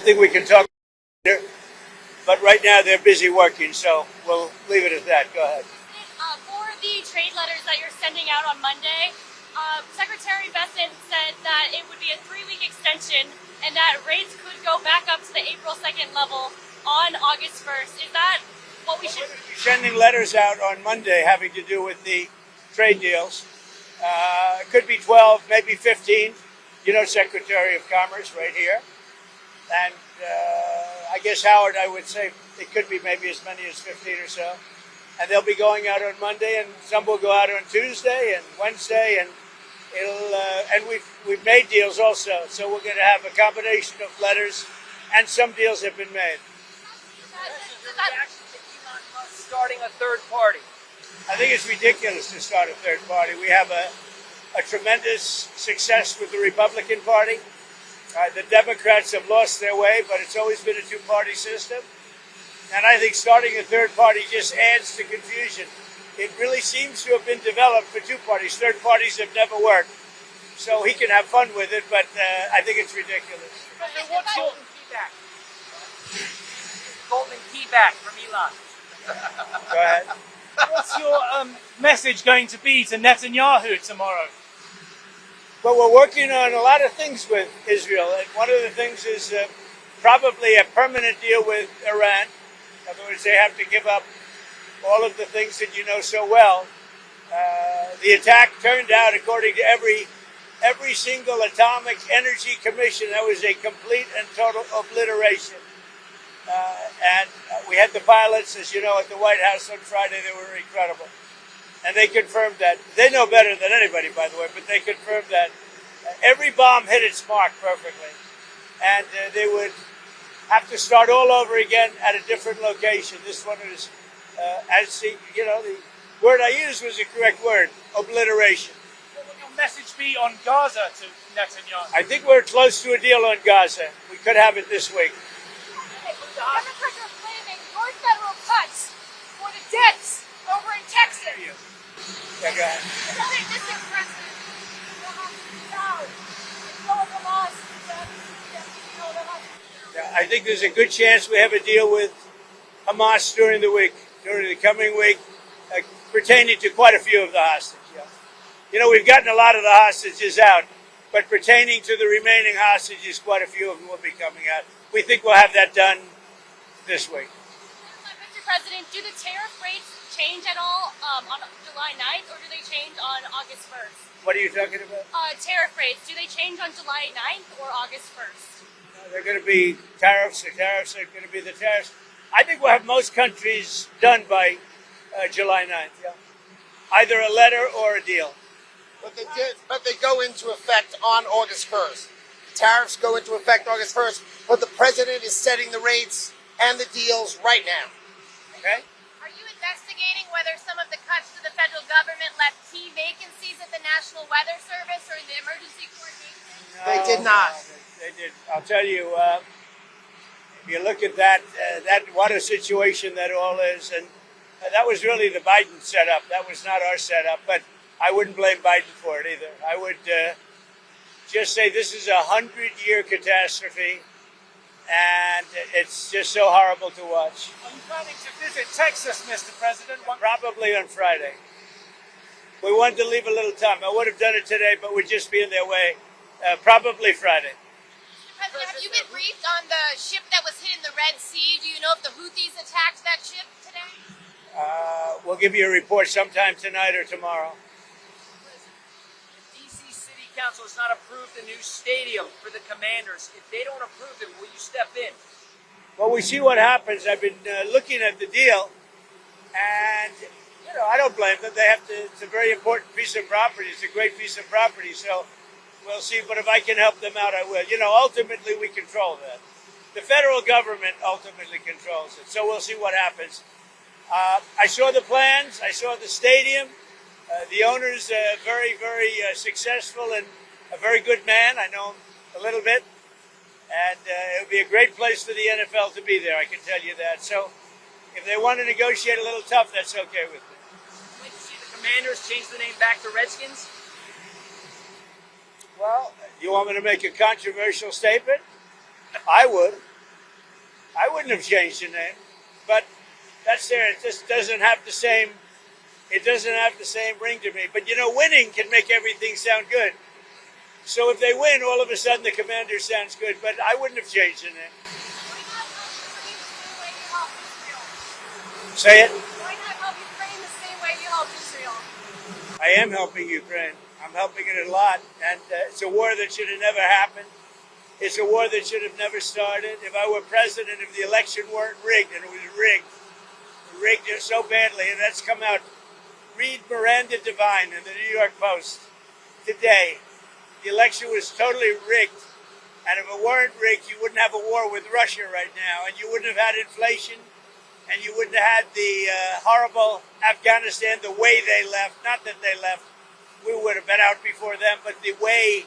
I think we can talk later, but right now they're busy working, so we'll leave it at that. Go ahead. For the trade letters that you're sending out on Monday, Secretary Besant said that it would be a 3-week extension and that rates could go back up to the April 2nd level on August 1st. Is that what we should... We're going to be sending letters out on Monday having to do with the trade deals. It could be 12, maybe 15. You know, Secretary of Commerce right here. And I guess, Howard, I would say it could be maybe as many as 15 or so. And they'll be going out on Monday, and some will go out on Tuesday and Wednesday, and we've made deals also. So we're going to have a combination of letters, and some deals have been made. Starting a third party. I think it's ridiculous to start a third party. We have a tremendous success with the Republican Party. The Democrats have lost their way, but it's always been a two-party system. And I think starting a third party just adds to confusion. It really seems to have been developed for two parties. Third parties have never worked. So he can have fun with it, but I think it's ridiculous. What's your golden key back from Elon? Go ahead. What's your message going to be to Netanyahu tomorrow? Well, we're working on a lot of things with Israel, and one of the things is probably a permanent deal with Iran. In other words, they have to give up all of the things that you know so well. The attack turned out, according to every single atomic energy commission, that was a complete and total obliteration. And we had the pilots, as you know, at the White House on Friday. They were incredible. And they confirmed that. They know better than anybody, by the way, but they confirmed that every bomb hit its mark perfectly. And they would have to start all over again at a different location. This one is, the word I used was the correct word, obliteration. What will your message be on Gaza to Netanyahu? I think we're close to a deal on Gaza. We could have it this week. Democrats are claiming more federal cuts for the debts over in Texas. Yeah, go ahead. I think there's a good chance we have a deal with Hamas during the coming week, pertaining to quite a few of the hostages. Yeah. You know, we've gotten a lot of the hostages out, but pertaining to the remaining hostages, quite a few of them will be coming out. We think we'll have that done this week. Mr. President, do the tariff rates change at all on July 9th, or do they change on August 1st? What are you talking about? Tariff rates, do they change on July 9th or August 1st? They're going to be tariffs. The tariffs are going to be the tariffs. I think we'll have most countries done by July 9th, yeah. Either a letter or a deal. But they go into effect on August 1st. Tariffs go into effect August 1st, but the president is setting the rates and the deals right now. Okay? Are you investigating whether some of the cuts to the federal government left key vacancies at the National Weather Service or in the emergency coordination? No, They did not. They did. I'll tell you, if you look at that what a situation that all is, and that was really the Biden setup. That was not our setup, but I wouldn't blame Biden for it either. I would just say this is a 100-year catastrophe, and it's just so horrible to watch. Are you planning to visit Texas, Mr. President? Probably on Friday. We wanted to leave a little time. I would have done it today, but we'd just be in their way. Probably Friday. Mr. President, have you been briefed on the ship that was hit in the Red Sea? Do you know if the Houthis attacked that ship today? We'll give you a report sometime tonight or tomorrow. D.C. City Council has not approved a new stadium for the Commanders. If they don't approve it, will you step in? Well, we see what happens. I've been looking at the deal, and I don't blame them. They have to. It's a very important piece of property. It's a great piece of property. So we'll see. But if I can help them out, I will. Ultimately we control that. The federal government ultimately controls it. So we'll see what happens. I saw the plans. I saw the stadium. The owner's very, very successful and a very good man. I know him a little bit. And it would be a great place for the NFL to be there, I can tell you that. So if they want to negotiate a little tough, that's okay with me. Would you see the Commanders change the name back to Redskins? Well, you want me to make a controversial statement? I would. I wouldn't have changed the name, but that's there. It just doesn't have the same. It doesn't have the same ring to me. But winning can make everything sound good. So if they win, all of a sudden the commander sounds good. But I wouldn't have changed the name. Say it. Why not help Ukraine the same way you help Israel? I am helping Ukraine. I'm helping it a lot, and it's a war that should have never happened. It's a war that should have never started. If I were president, if the election weren't rigged, and it was rigged so badly, and that's come out. Read Miranda Devine in the New York Post today. The election was totally rigged, and if it weren't rigged, you wouldn't have a war with Russia right now, and you wouldn't have had inflation, and you wouldn't have had the horrible Afghanistan the way they left. Not that they left. We would have been out before them, but the way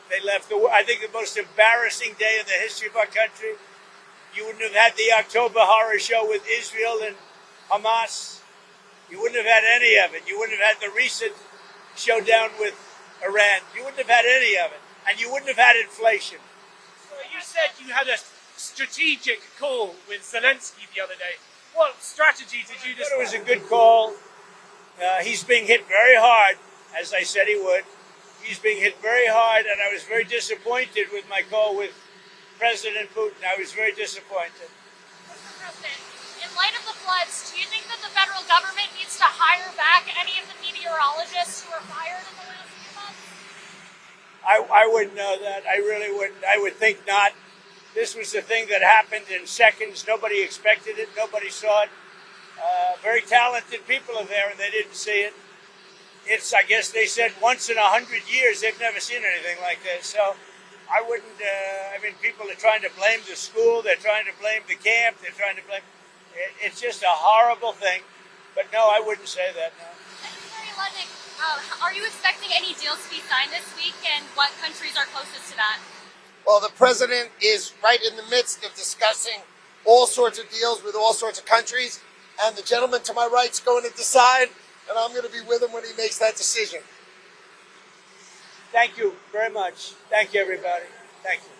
they left. I think the most embarrassing day in the history of our country. You wouldn't have had the October horror show with Israel and Hamas. You wouldn't have had any of it. You wouldn't have had the recent showdown with Iran. You wouldn't have had any of it. And you wouldn't have had inflation. So you said you had a strategic call with Zelensky the other day. What strategy did you I just? thought it was a good call. He's being hit very hard, as I said he would. He's being hit very hard, and I was very disappointed with my call with President Putin. I was very disappointed. Mr. President, in light of the floods, do you think that the federal government needs to hire back any of the meteorologists who were fired in the last few months? I wouldn't know that. I really wouldn't. I would think not. This was the thing that happened in seconds. Nobody expected it. Nobody saw it. Very talented people are there, and they didn't see it. It's, I guess they said, once in 100 years, they've never seen anything like this. So I wouldn't, people are trying to blame the school. They're trying to blame the camp. They're trying to blame, it's just a horrible thing. But no, I wouldn't say that, no. Secretary Lutnick, are you expecting any deals to be signed this week, and what countries are closest to that? Well, the president is right in the midst of discussing all sorts of deals with all sorts of countries, and the gentleman to my right is going to decide, and I'm going to be with him when he makes that decision. Thank you very much. Thank you, everybody. Thank you.